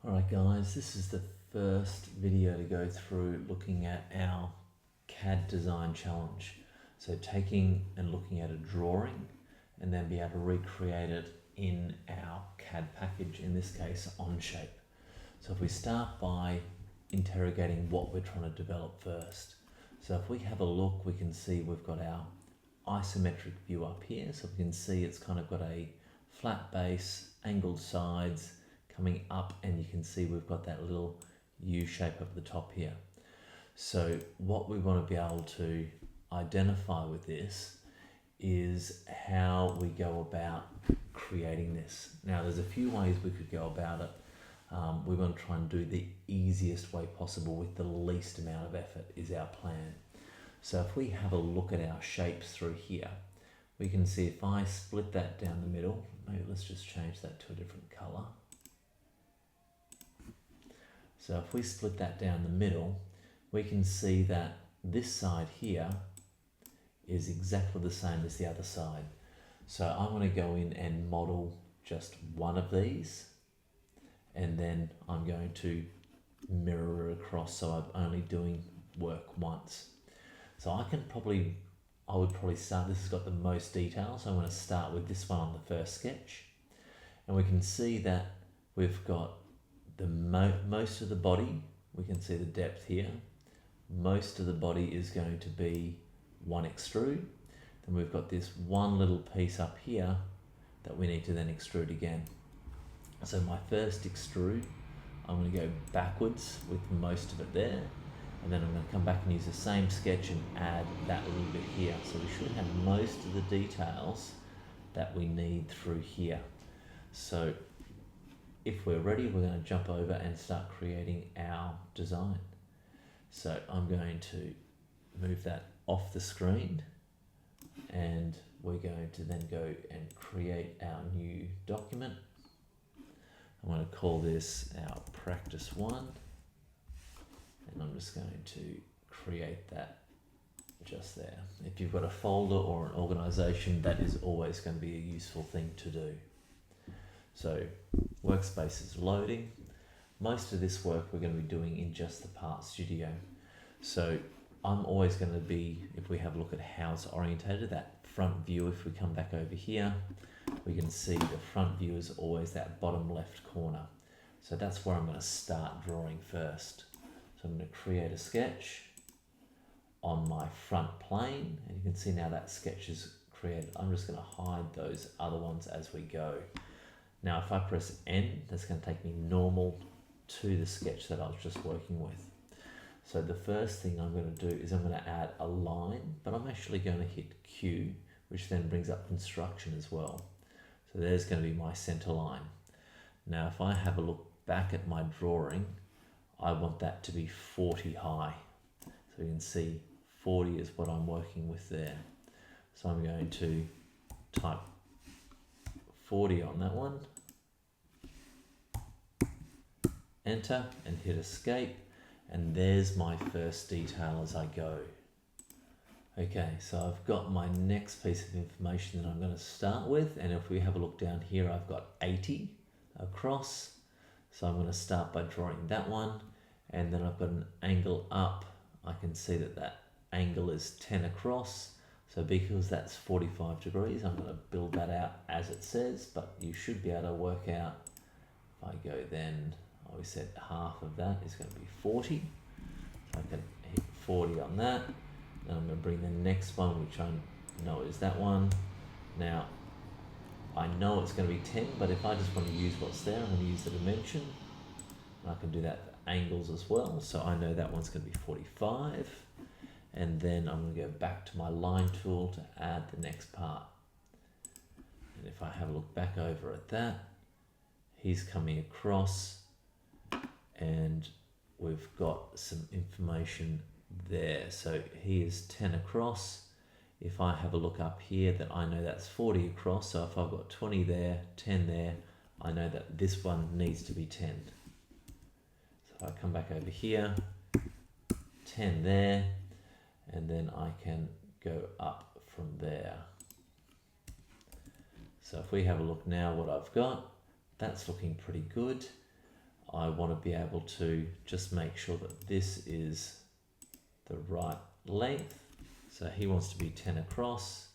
Alright guys, this is the first video to go through looking at our CAD design challenge. So taking and looking at a drawing and then be able to recreate it in our CAD package, in this case OnShape. So if we start by interrogating what we're trying to develop first. So if we have a look, we can see we've got our isometric view up here. So we can see it's kind of got a flat base, angled sides, coming up, and you can see we've got that little U shape up the top here. So what we want to be able to identify with this is how we go about creating this. Now there's a few ways we could go about it. We want to try and do the easiest way possible with the least amount of effort is our plan. So if we have a look at our shapes through here, we can see if I split that down the middle, maybe let's just change that to a different color. So if we split that down the middle, we can see that this side here is exactly the same as the other side. So I'm going to go in and model just one of these, and then I'm going to mirror it across, so I'm only doing work once. So I would probably start, this has got the most detail, so I'm going to start with this one on the first sketch. And we can see that we've got the most of the body, we can see the depth here. Most of the body is going to be one extrude. Then we've got this one little piece up here that we need to then extrude again. So my first extrude, I'm going to go backwards with most of it there. And then I'm going to come back and use the same sketch and add that little bit here. So we should have most of the details that we need through here. So if we're ready, we're going to jump over and start creating our design. So I'm going to move that off the screen, and we're going to then go and create our new document. I'm going to call this our practice one, and I'm just going to create that just there. If you've got a folder or an organization, that is always going to be a useful thing to do. So workspace is loading. Most of this work we're going to be doing in just the Part Studio. So I'm always going to be, if we have a look at how it's orientated, that front view, if we come back over here, we can see the front view is always that bottom left corner. So that's where I'm going to start drawing first. So I'm going to create a sketch on my front plane, and you can see now that sketch is created. I'm just going to hide those other ones as we go. Now if I press N, that's going to take me normal to the sketch that I was just working with. So the first thing I'm going to do is I'm going to add a line, but I'm actually going to hit Q, which then brings up construction as well. So there's going to be my center line. Now if I have a look back at my drawing, I want that to be 40 high. So you can see 40 is what I'm working with there. So I'm going to type 40 on that one, enter and hit escape, and there's my first detail as I go. Okay, so I've got my next piece of information that I'm going to start with, and if we have a look down here, I've got 80 across. So I'm going to start by drawing that one, and then I've got an angle up. I can see that that angle is 10 across. So because that's 45 degrees, I'm going to build that out as it says, but you should be able to work out, if I go then, we said half of that is going to be 40. So I can hit 40 on that. Then I'm going to bring the next one, which I know is that one. Now, I know it's going to be 10, but if I just want to use what's there, I'm going to use the dimension. And I can do that for angles as well. So I know that one's going to be 45. And then I'm going to go back to my line tool to add the next part. And if I have a look back over at that, he's coming across, and we've got some information there. So he is 10 across. If I have a look up here, that I know that's 40 across. So if I've got 20 there, 10 there, I know that this one needs to be 10. So if I come back over here, 10 there, and then I can go up from there. So if we have a look now what I've got, that's looking pretty good. I want to be able to just make sure that this is the right length. So he wants to be 10 across.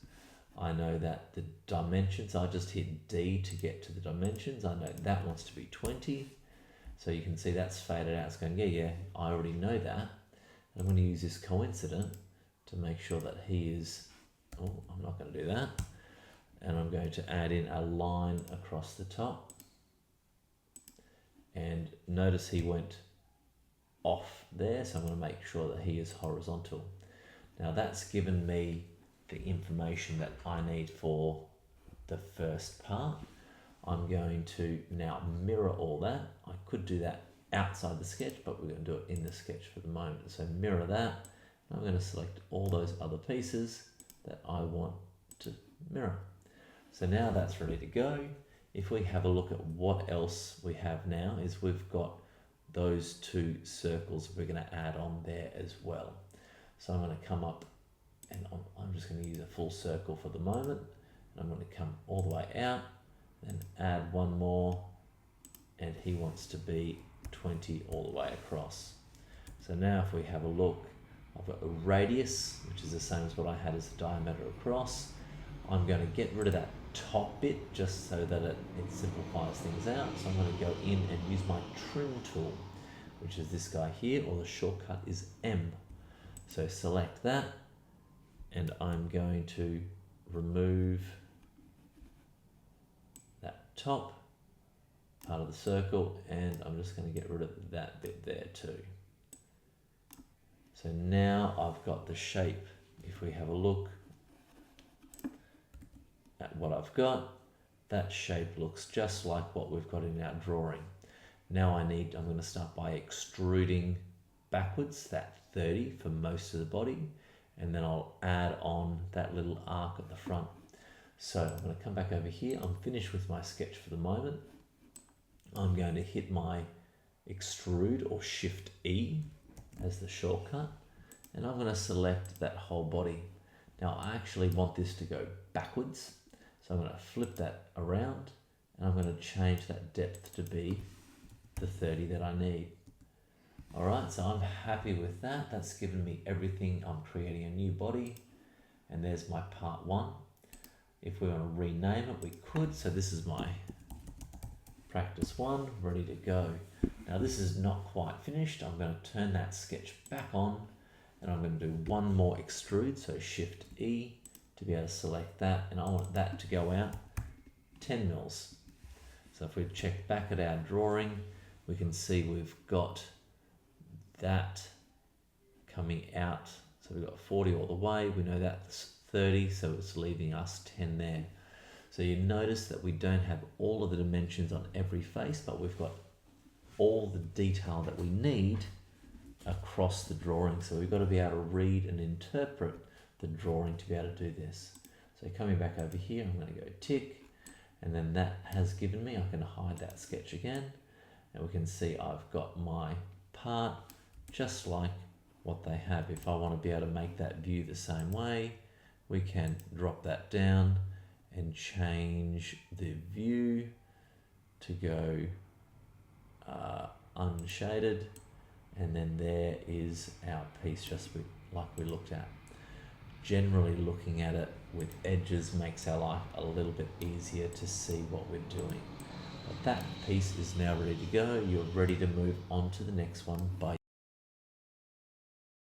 I know that the dimensions, I just hit D to get to the dimensions. I know that wants to be 20. So you can see that's faded out. It's going, yeah, I already know that. I'm going to use this coincident to make sure that he is, oh, I'm not going to do that. And I'm going to add in a line across the top. And notice he went off there, so I'm going to make sure that he is horizontal. Now that's given me the information that I need for the first part. I'm going to now mirror all that. I could do that outside the sketch, but we're going to do it in the sketch for the moment. So mirror that. I'm going to select all those other pieces that I want to mirror. So now that's ready to go. If we have a look at what else we have now, is we've got those two circles we're going to add on there as well. So I'm going to come up and I'm just going to use a full circle for the moment. And I'm going to come all the way out and add one more, and he wants to be 20 all the way across. So now if we have a look, I've got a radius, which is the same as what I had as the diameter across. I'm going to get rid of that top bit just so that it simplifies things out. So I'm going to go in and use my trim tool, which is this guy here, or the shortcut is M. So select that, and I'm going to remove that top part of the circle, and I'm just going to get rid of that bit there too. So now I've got the shape. If we have a look at what I've got, that shape looks just like what we've got in our drawing. Now I'm going to start by extruding backwards that 30 for most of the body, and then I'll add on that little arc at the front. So I'm going to come back over here. I'm finished with my sketch for the moment. I'm going to hit my extrude or Shift E as the shortcut, and I'm going to select that whole body. Now I actually want this to go backwards, so I'm going to flip that around, and I'm going to change that depth to be the 30 that I need. All right, so I'm happy with that. That's given me everything. I'm creating a new body, and there's my part one. If we want to rename it, we could. So this is my practice one, ready to go. Now this is not quite finished. I'm going to turn that sketch back on, and I'm going to do one more extrude. So Shift E to be able to select that, and I want that to go out 10 mils. So if we check back at our drawing, we can see we've got that coming out. So we've got 40 all the way. We know that's 30, so it's leaving us 10 there. So you notice that we don't have all of the dimensions on every face, but we've got all the detail that we need across the drawing. So we've got to be able to read and interpret the drawing to be able to do this. So coming back over here, I'm going to go tick, and then that has given me, I can hide that sketch again, and we can see I've got my part just like what they have. If I want to be able to make that view the same way, we can drop that down and change the view to go unshaded, and then there is our piece just like we looked at. Generally looking at it with edges makes our life a little bit easier to see what we're doing. But that piece is now ready to go. You're ready to move on to the next one by